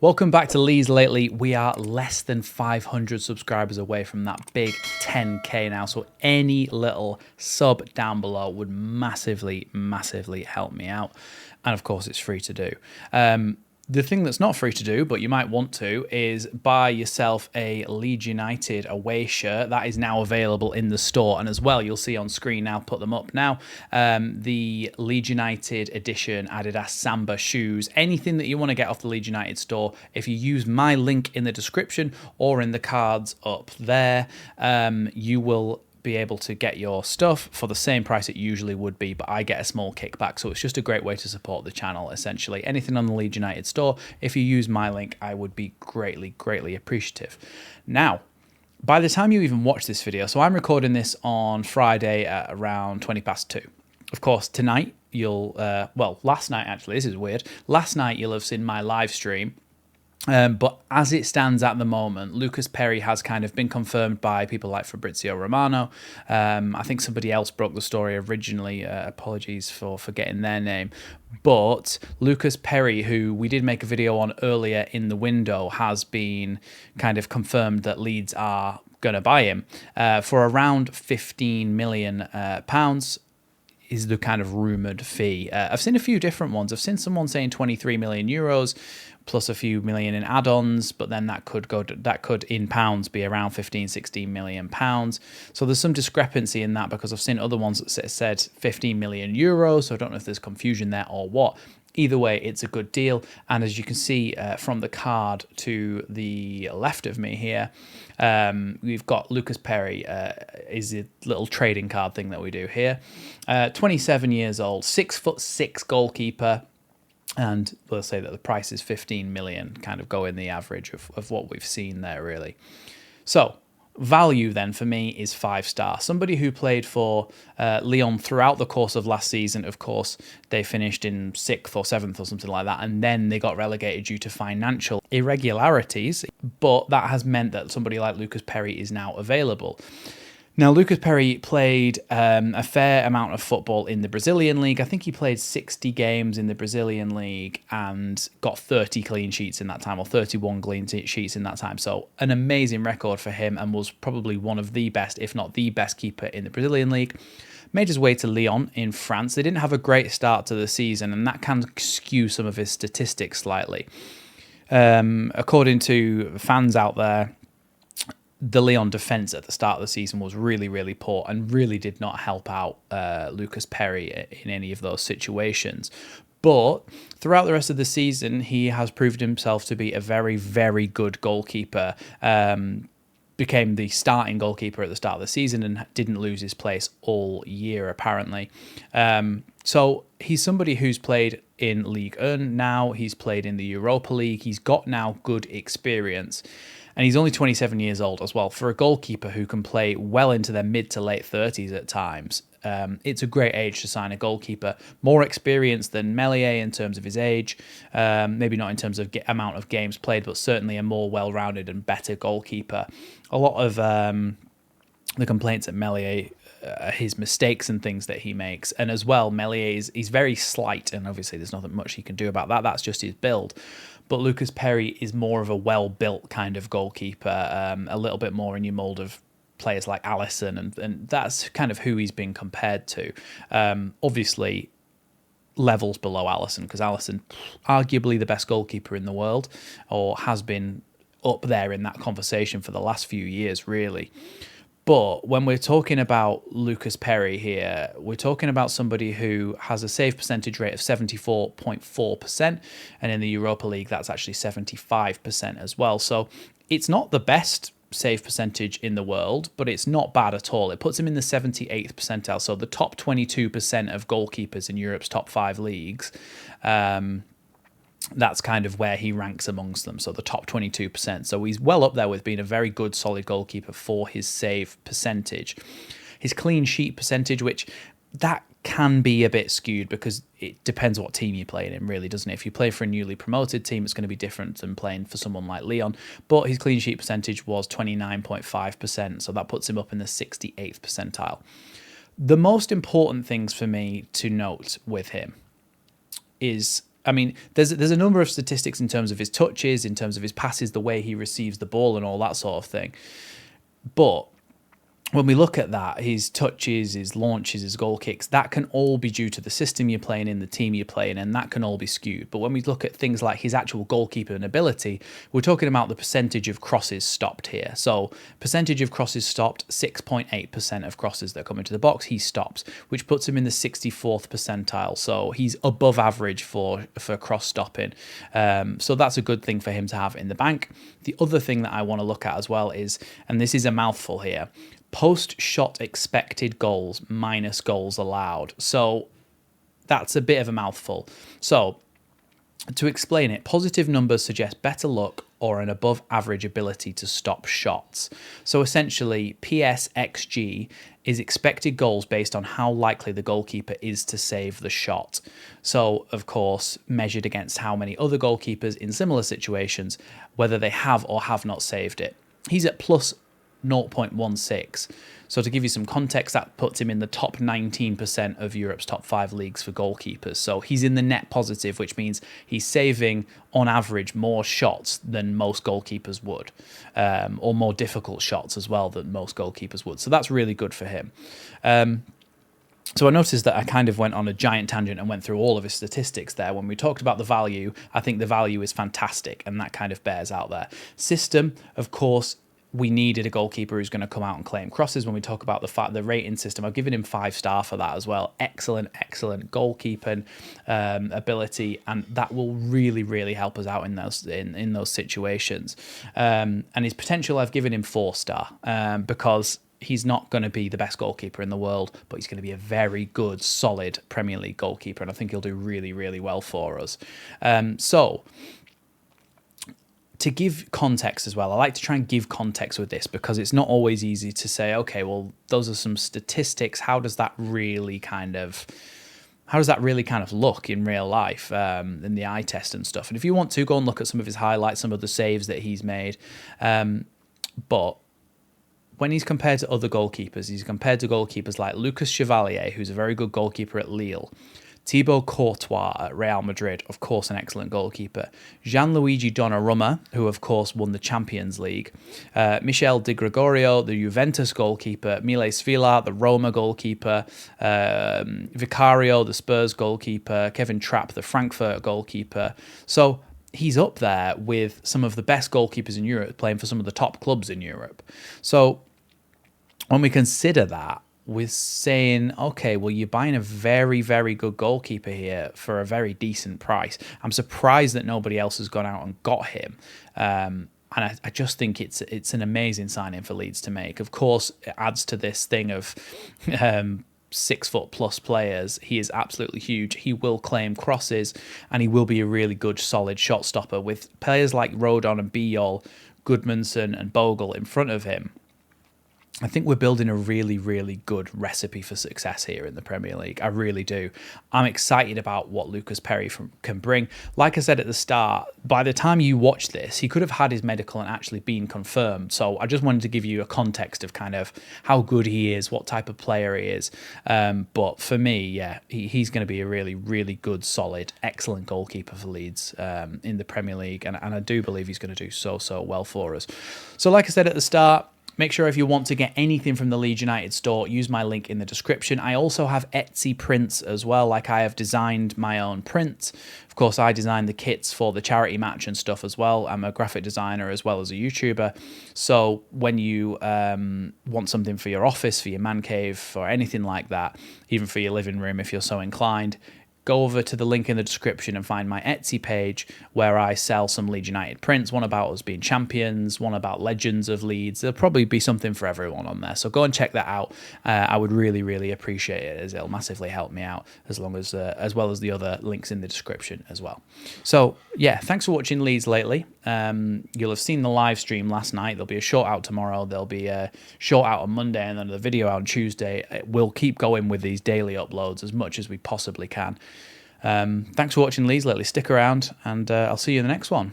Welcome back to Leeds Lately. We are less than 500 subscribers away from that big 10k now, so any little sub down below would massively help me out, and of course it's free to do. The thing that's not free to do, but you might want to, is buy yourself a Leeds United away shirt. That is now available in the store. And as well, you'll see on screen now, put them up now, the Leeds United edition Adidas Samba shoes. Anything that you want to get off the Leeds United store, if you use my link in the description or in the cards up there, you will be able to get your stuff for the same price it usually would be, but I get a small kickback, so it's just a great way to support the channel. Essentially anything on the Leeds United store, if you use my link, I would be greatly appreciative. Now, by the time you even watch this video, so I'm recording this on Friday at around 2:20. Of course, tonight you'll last night, actually, this is weird, last night you'll have seen my live stream. But as it stands at the moment, Lucas Perri has kind of been confirmed by people like Fabrizio Romano. I think somebody else broke the story originally. Apologies for forgetting their name. But Lucas Perri, who we did make a video on earlier in the window, has been kind of confirmed that Leeds are going to buy him for around £15 million. Is the kind of rumoured fee. I've seen a few different ones. I've seen someone saying 23 million euros plus a few million in add-ons, but then that could in pounds be around 15-16 million pounds. So there's some discrepancy in that, because I've seen other ones that said 15 million euros, so I don't know if there's confusion there or what. Either way, it's a good deal. And as you can see from the card to the left of me here, we've got Lucas Perri, is a little trading card thing that we do here. 27 years old, 6'6" goalkeeper. And we'll say that the price is 15 million, kind of go in the average of what we've seen there, really. So value then for me is 5-star. Somebody who played for Lyon throughout the course of last season. Of course, they finished in 6th or 7th or something like that, and then they got relegated due to financial irregularities. But that has meant that somebody like Lucas Perri is now available. Now, Lucas Perri played a fair amount of football in the Brazilian league. I think he played 60 games in the Brazilian league and got 30 clean sheets in that time, or 31 clean sheets in that time. So an amazing record for him, and was probably one of the best, if not the best keeper in the Brazilian league. Made his way to Lyon in France. They didn't have a great start to the season, and that can skew some of his statistics slightly. According to fans out there, the Lyon defence at the start of the season was really poor and really did not help out Lucas Perri in any of those situations. But throughout the rest of the season, he has proved himself to be a very good goalkeeper. Became the starting goalkeeper at the start of the season and didn't lose his place all year, apparently. So he's somebody who's played in Ligue 1 now. He's played in the Europa League. He's got now good experience. And he's only 27 years old as well. For a goalkeeper who can play well into their mid to late 30s at times, it's a great age to sign a goalkeeper. More experienced than Meslier in terms of his age, maybe not in terms of amount of games played, but certainly a more well-rounded and better goalkeeper. A lot of the complaints at Meslier, his mistakes and things that he makes, and as well, Meslier he's very slight, and obviously there's nothing much he can do about that. That's just his build. But Lucas Perri is more of a well-built kind of goalkeeper, a little bit more in your mould of players like Alisson, and that's kind of who he's been compared to. Obviously, levels below Alisson, because Alisson, arguably the best goalkeeper in the world, or has been up there in that conversation for the last few years, really. But when we're talking about Lucas Perri here, we're talking about somebody who has a save percentage rate of 74.4%, and in the Europa League, that's actually 75% as well. So it's not the best save percentage in the world, but it's not bad at all. It puts him in the 78th percentile, so the top 22% of goalkeepers in Europe's top 5 leagues. That's kind of where he ranks amongst them, so the top 22%. So he's well up there with being a very good, solid goalkeeper for his save percentage. His clean sheet percentage, which that can be a bit skewed because it depends what team you're playing in, really, doesn't it? If you play for a newly promoted team, it's going to be different than playing for someone like Lyon. But his clean sheet percentage was 29.5%, so that puts him up in the 68th percentile. The most important things for me to note with him is I mean, there's a number of statistics in terms of his touches, in terms of his passes, the way he receives the ball and all that sort of thing. But when we look at that, his touches, his launches, his goal kicks, that can all be due to the system you're playing in, the team you're playing in, and that can all be skewed. But when we look at things like his actual goalkeeper and ability, we're talking about the percentage of crosses stopped here. So percentage of crosses stopped, 6.8% of crosses that come into the box, he stops, which puts him in the 64th percentile. So he's above average for cross stopping. So that's a good thing for him to have in the bank. The other thing that I want to look at as well is, and this is a mouthful here, post-shot expected goals minus goals allowed. So that's a bit of a mouthful. So to explain it, positive numbers suggest better luck or an above average ability to stop shots. So essentially, PSXG is expected goals based on how likely the goalkeeper is to save the shot. So, of course, measured against how many other goalkeepers in similar situations, whether they have or have not saved it. He's at plus 0.16. So to give you some context, that puts him in the top 19% of Europe's top 5 leagues for goalkeepers. So he's in the net positive, which means he's saving, on average, more shots than most goalkeepers would, or more difficult shots as well than most goalkeepers would. So that's really good for him. So I noticed that I kind of went on a giant tangent and went through all of his statistics there. When we talked about the value, I think the value is fantastic, and that kind of bears out there. System, of course, we needed a goalkeeper who's going to come out and claim crosses. When we talk about the rating system, I've given him 5-star for that as well. Excellent goalkeeping ability, and that will really, really help us out in those situations. And his potential, I've given him 4-star because he's not going to be the best goalkeeper in the world, but he's going to be a very good, solid Premier League goalkeeper, and I think he'll do really, really well for us. So to give context as well, I like to try and give context with this because it's not always easy to say, okay, well, those are some statistics. How does that really kind of look in real life, in the eye test and stuff? And if you want to, go and look at some of his highlights, some of the saves that he's made. But when he's compared to other goalkeepers, he's compared to goalkeepers like Lucas Chevalier, who's a very good goalkeeper at Lille, Thibaut Courtois at Real Madrid, of course, an excellent goalkeeper. Gianluigi Donnarumma, who of course won the Champions League. Michel Di Gregorio, the Juventus goalkeeper. Miles Villa, the Roma goalkeeper. Vicario, the Spurs goalkeeper. Kevin Trapp, the Frankfurt goalkeeper. So he's up there with some of the best goalkeepers in Europe, playing for some of the top clubs in Europe. So when we consider that, we're saying, okay, well, you're buying a very, very good goalkeeper here for a very decent price. I'm surprised that nobody else has gone out and got him. And I just think it's an amazing signing for Leeds to make. Of course, it adds to this thing of 6-foot-plus players. He is absolutely huge. He will claim crosses, and he will be a really good, solid shot stopper. With players like Rodon and Bijol, Goodmanson and Bogle in front of him, I think we're building a really, really good recipe for success here in the Premier League. I really do. I'm excited about what Lucas Perri can bring. Like I said at the start, by the time you watch this, he could have had his medical and actually been confirmed. So I just wanted to give you a context of kind of how good he is, what type of player he is. But for me, yeah, he's going to be a really, really good, solid, excellent goalkeeper for Leeds in the Premier League. And I do believe he's going to do so well for us. So like I said at the start, make sure if you want to get anything from the Leeds United store, use my link in the description. I also have Etsy prints as well, like I have designed my own prints. Of course, I designed the kits for the charity match and stuff as well. I'm a graphic designer as well as a YouTuber. So when you want something for your office, for your man cave, or anything like that, even for your living room if you're so inclined, go over to the link in the description and find my Etsy page where I sell some Leeds United prints, one about us being champions, one about legends of Leeds. There'll probably be something for everyone on there. So go and check that out. I would really, really appreciate it, as it'll massively help me out, as well as the other links in the description as well. So yeah, thanks for watching Leeds lately. You'll have seen the live stream last night. There'll be a short out tomorrow. There'll be a short out on Monday, and then the video out on Tuesday. We'll keep going with these daily uploads as much as we possibly can. Thanks for watching Leeds lately. Stick around, and I'll see you in the next one.